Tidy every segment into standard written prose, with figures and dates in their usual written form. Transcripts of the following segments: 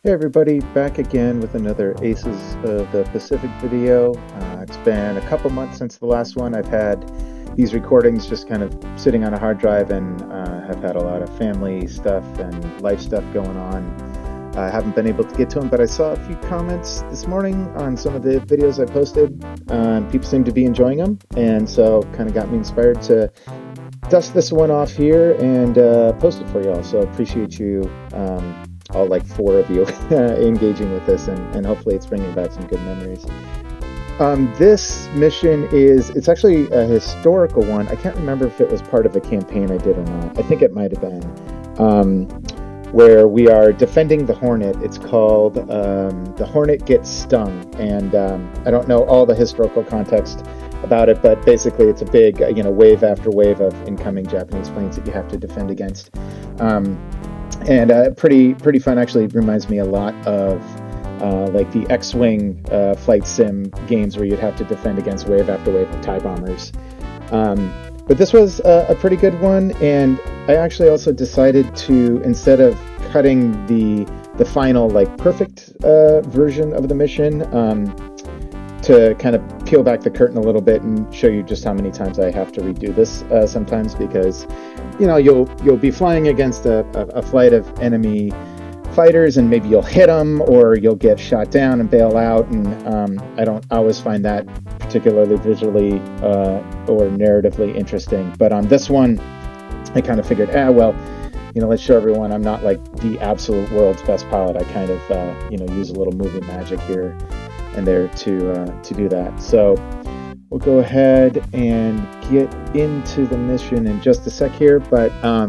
Hey everybody, back again with another Aces of the Pacific video. It's been a couple months since the last one. I've had these recordings just kind of sitting on a hard drive and have had a lot of family stuff and life stuff going on. I haven't been able to get to them, but I saw a few comments this morning on some of the videos I posted. People seem to be enjoying them, and so kind of got me inspired to dust this one off here and post it for y'all. So appreciate you, all like 4 of you, engaging with this, and hopefully it's bringing back some good memories. This mission it's actually a historical one. I can't remember if it was part of a campaign I did or not. I think it might have been, where we are defending the Hornet. It's called The Hornet Gets Stung, and I don't know all the historical context about it, but basically it's a big, wave after wave of incoming Japanese planes that you have to defend against. And pretty fun. Actually, it reminds me a lot of like the X-Wing flight sim games where you'd have to defend against wave after wave of TIE bombers. But this was a pretty good one, and I actually also decided to, instead of cutting the final like perfect version of the mission, to kind of peel back the curtain a little bit and show you just how many times I have to redo this sometimes, because you'll be flying against a flight of enemy fighters, and maybe you'll hit them or you'll get shot down and bail out, and I don't always find that particularly visually or narratively interesting. But on this one, I kind of figured, let's show everyone I'm not like the absolute world's best pilot. I kind of use a little movie magic here and there to do that. So we'll go ahead and get into the mission in just a sec here, but I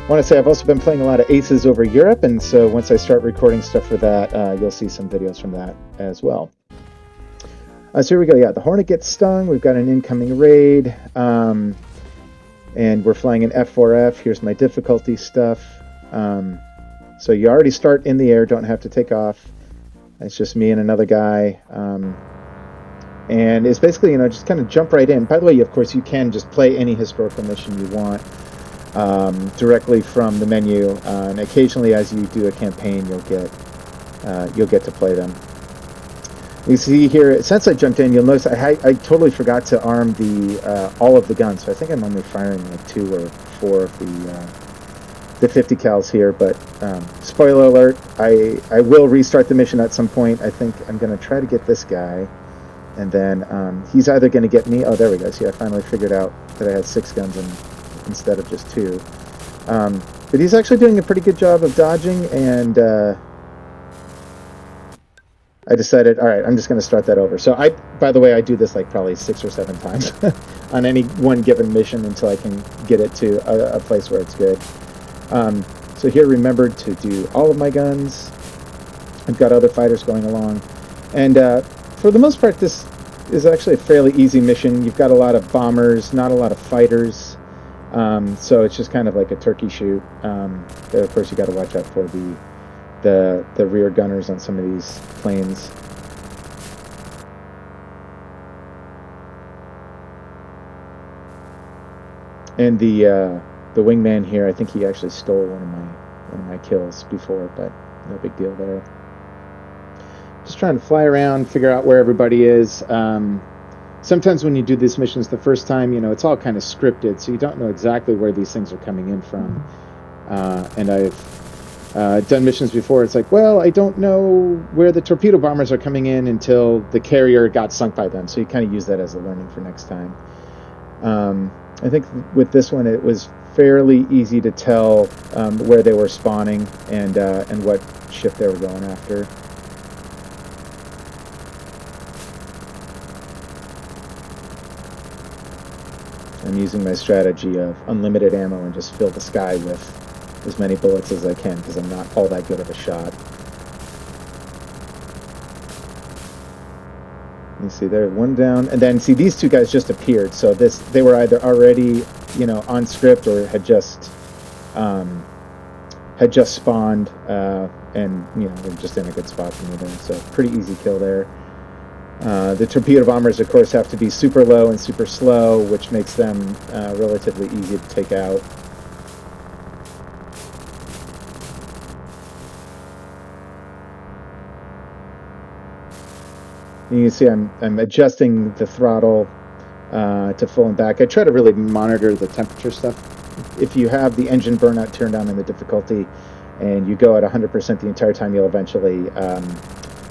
want to say I've also been playing a lot of Aces over Europe, and so once I start recording stuff for that, you'll see some videos from that as well. So here we go. Yeah, the Hornet gets stung. We've got an incoming raid, and we're flying an F4F. Here's my difficulty stuff. So you already start in the air, don't have to take off. It's just me and another guy, and it's basically, just kind of jump right in. By the way, of course, you can just play any historical mission you want directly from the menu, and occasionally, as you do a campaign, you'll get to play them. You see here, since I jumped in, you'll notice I totally forgot to arm all of the guns. So I think I'm only firing like 2 or 4 of the 50 cals here, but spoiler alert, I will restart the mission at some point. I think I'm going to try to get this guy, and then he's either going to get me. Oh, there we go. See, I finally figured out that I had 6 guns instead of just 2. But he's actually doing a pretty good job of dodging, and I decided, all right, I'm just going to start that over. So by the way, I do this like probably 6 or 7 times on any one given mission until I can get it to a place where it's good. So here, remembered to do all of my guns. I've got other fighters going along, and for the most part, this is actually a fairly easy mission. You've got a lot of bombers, not a lot of fighters, so it's just kind of like a turkey shoot. Of course, you got to watch out for the rear gunners on some of these planes. And the wingman here, I think he actually stole one of my kills before, but no big deal there. Just trying to fly around, figure out where everybody is. Sometimes when you do these missions the first time, it's all kind of scripted, so you don't know exactly where these things are coming in from. And I've done missions before. It's like, well, I don't know where the torpedo bombers are coming in until the carrier got sunk by them. So you kind of use that as a learning for next time. I think with this one, it was fairly easy to tell where they were spawning and what ship they were going after. I'm using my strategy of unlimited ammo and just fill the sky with as many bullets as I can, because I'm not all that good of a shot. You see there, one down, and then see these 2 guys just appeared. So they were either already on script or had just spawned, and they're just in a good spot for me there. So pretty easy kill there. The torpedo bombers, of course, have to be super low and super slow, which makes them relatively easy to take out. You can see I'm adjusting the throttle to full and back. I try to really monitor the temperature stuff. If you have the engine burnout turned on in the difficulty and you go at 100% the entire time, you'll eventually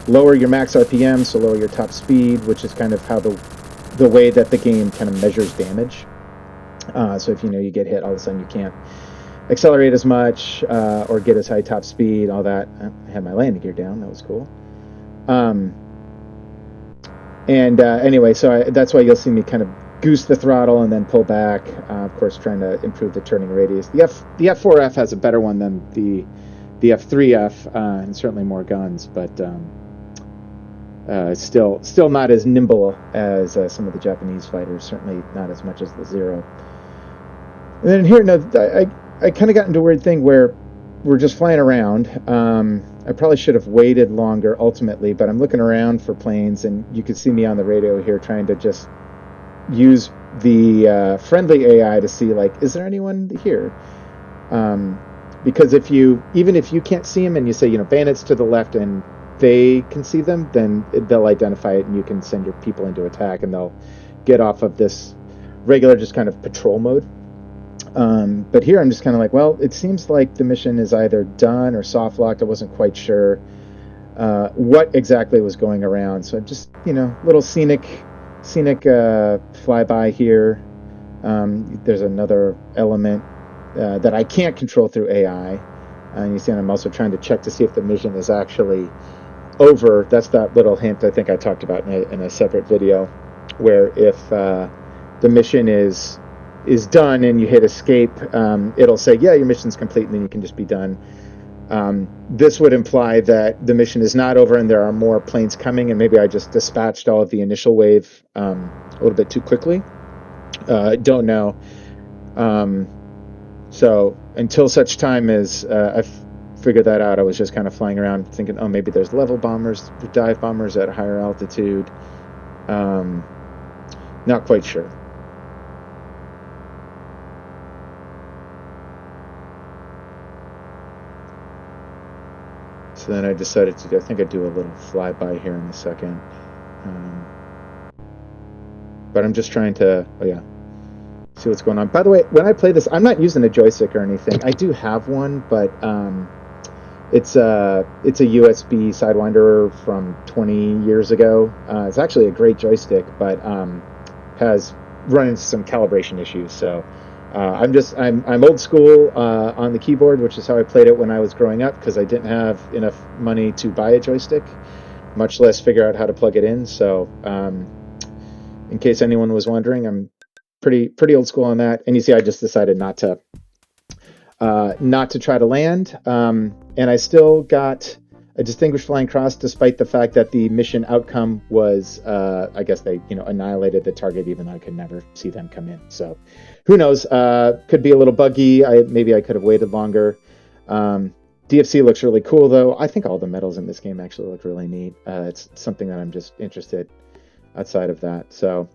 lower your max RPM, so lower your top speed, which is kind of how the way that the game kind of measures damage. So if you get hit, all of a sudden you can't accelerate as much or get as high top speed, all that. I had my landing gear down. That was cool. And anyway, so that's why you'll see me kind of goose the throttle and then pull back. Of course, trying to improve the turning radius. The F4F has a better one than the F3F, and certainly more guns, but still not as nimble as some of the Japanese fighters. Certainly not as much as the Zero. And then here, no, I kind of got into a weird thing where we're just flying around. I probably should have waited longer ultimately, but I'm looking around for planes, and you can see me on the radio here trying to just use the friendly AI to see, like, is there anyone here? Because even if you can't see them and you say, bandits to the left, and they can see them, then they'll identify it, and you can send your people into attack, and they'll get off of this regular just kind of patrol mode. But here I'm just kind of like, well, it seems like the mission is either done or soft locked. I wasn't quite sure what exactly was going around. So just, little scenic flyby here. There's another element that I can't control through AI. And you see, I'm also trying to check to see if the mission is actually over. That's that little hint I think I talked about in a separate video, where if the mission is done and you hit escape, it'll say, yeah, your mission's complete, and then you can just be done. This would imply that the mission is not over and there are more planes coming, and maybe I just dispatched all of the initial wave a little bit too quickly. Don't know. So until such time as I figured that out, I was just kind of flying around thinking, oh, maybe there's level bombers, dive bombers at a higher altitude. Not quite sure. So then I decided I think I'd do a little flyby here in a second. But I'm just trying to, see what's going on. By the way, when I play this, I'm not using a joystick or anything. I do have one, but it's a USB Sidewinder from 20 years ago. It's actually a great joystick, but has run into some calibration issues. So I'm old school on the keyboard, which is how I played it when I was growing up, because I didn't have enough money to buy a joystick, much less figure out how to plug it in. So in case anyone was wondering, I'm pretty old school on that. And you see, I just decided not to try to land, and I still got a distinguished flying cross, despite the fact that the mission outcome was, I guess they, annihilated the target, even though I could never see them come in. So who knows? Could be a little buggy. Maybe I could have waited longer. DFC looks really cool, though. I think all the medals in this game actually look really neat. It's something that I'm just interested outside of that. So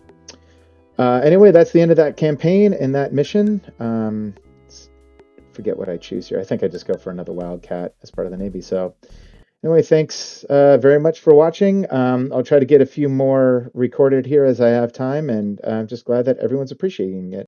anyway, that's the end of that campaign and that mission. Forget what I choose here. I think I just go for another Wildcat as part of the Navy. So anyway, thanks very much for watching. I'll try to get a few more recorded here as I have time, and I'm just glad that everyone's appreciating it.